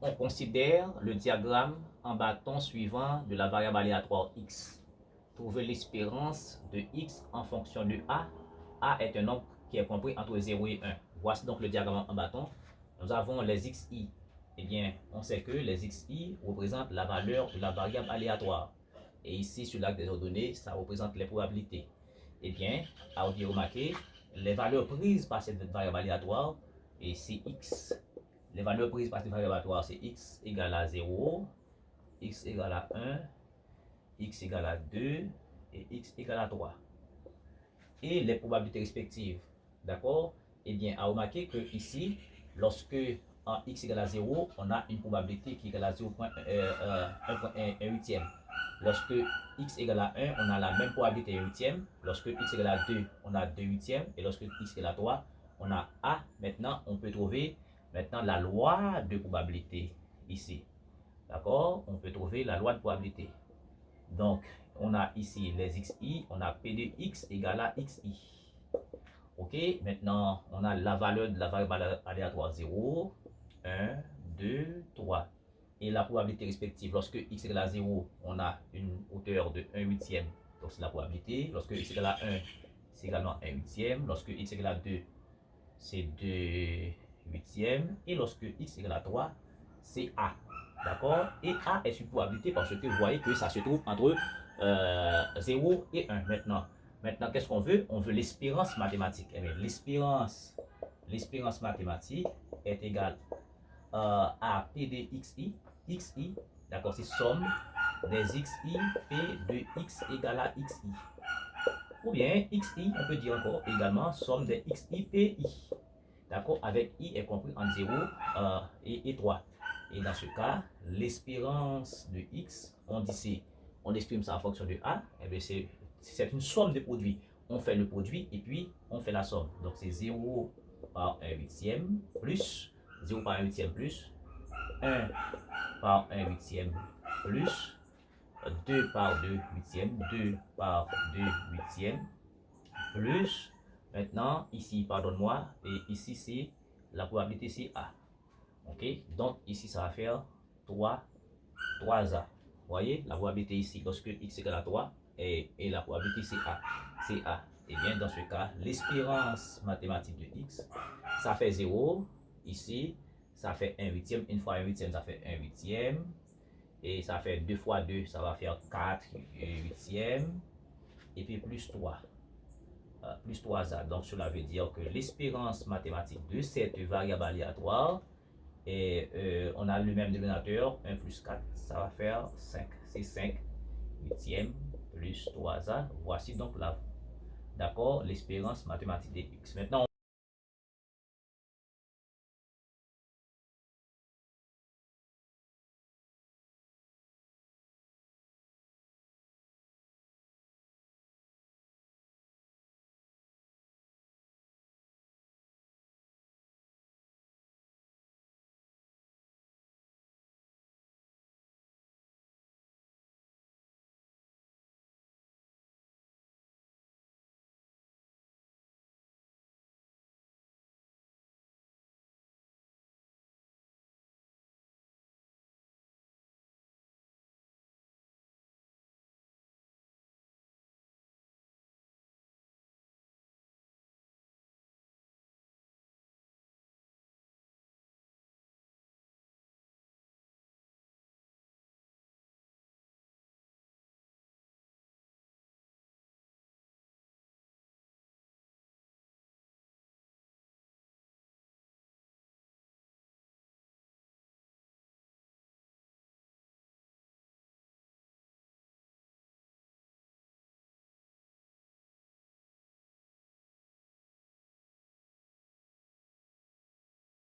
on considère le diagramme en bâton suivant de la variable aléatoire x. Trouver l'espérance de x en fonction de a. A est un nombre qui est compris entre 0 et 1. Voici donc le diagramme en bâton. Nous avons les xi. Eh bien, on sait que les xi représentent la valeur de la variable aléatoire. Et ici, sur l'axe des ordonnées, ça représente les probabilités. Eh bien, à bien remarquer, les valeurs prises par cette variable aléatoire, et c'est x. Les valeurs prises par cette variable aléatoire, c'est x égale à 0, x égale à 1, x égale à 2 et x égale à 3. Et les probabilités respectives, d'accord? Eh bien, à remarquer que ici, lorsque en x égale à 0, on a une probabilité qui est égale à 0,1 huitième. Lorsque x égale à 1, on a la même probabilité 1 huitième. Lorsque x égale à 2, on a 2 huitièmes. Et lorsque x égale à 3, on a a. Maintenant, on peut trouver la loi de probabilité ici. D'accord? On peut trouver la loi de probabilité. Donc, on a ici les xi, on a p de x égale à xi. Ok, maintenant, on a la valeur de la variable aléatoire 0, 1, 2, 3. Et la probabilité respective, lorsque x égale à 0, on a une hauteur de 1 huitième. Donc, c'est la probabilité. Lorsque x égale à 1, c'est également 1 huitième. Lorsque x égale à 2, c'est 2 huitièmes. Et lorsque x égale à 3, c'est a. D'accord? Et a est une probabilité parce que vous voyez que ça se trouve entre 0 et 1 Maintenant, qu'est-ce qu'on veut? On veut l'espérance mathématique. Eh bien, l'espérance mathématique est égale à P de xi, d'accord, c'est somme des xi, P de x égale à xi. Ou bien xi, on peut dire encore également somme des xi, pi. D'accord, avec i est compris en 0 et 3. Et dans ce cas, l'espérance de x, on dit on exprime ça en fonction de a, et bien c'est une somme de produits. On fait le produit et puis on fait la somme. Donc c'est 0 par 1 huitième plus 0 par 1 huitième plus 1 par 1 huitième plus 2 par 2 huitièmes, 2 par 2 huitièmes plus, maintenant ici, pardonne-moi, et ici c'est la probabilité c'est A. Ok, donc ici ça va faire 3 A. Vous voyez, la probabilité ici, lorsque x égale à 3, et la probabilité c'est A. C'est A. Et bien dans ce cas, l'espérance mathématique de x, ça fait 0. Ici, ça fait 1 huitième. Une fois 1 huitième, ça fait 1 huitième. Et ça fait 2 fois 2, ça va faire 4 huitièmes. Et puis plus 3. Plus 3A. Donc cela veut dire que l'espérance mathématique de cette variable aléatoire, et on a le même dénominateur, 1 plus 4, ça va faire 5. C'est 5 huitièmes plus 3A. Voici donc l'espérance mathématique de x. Maintenant,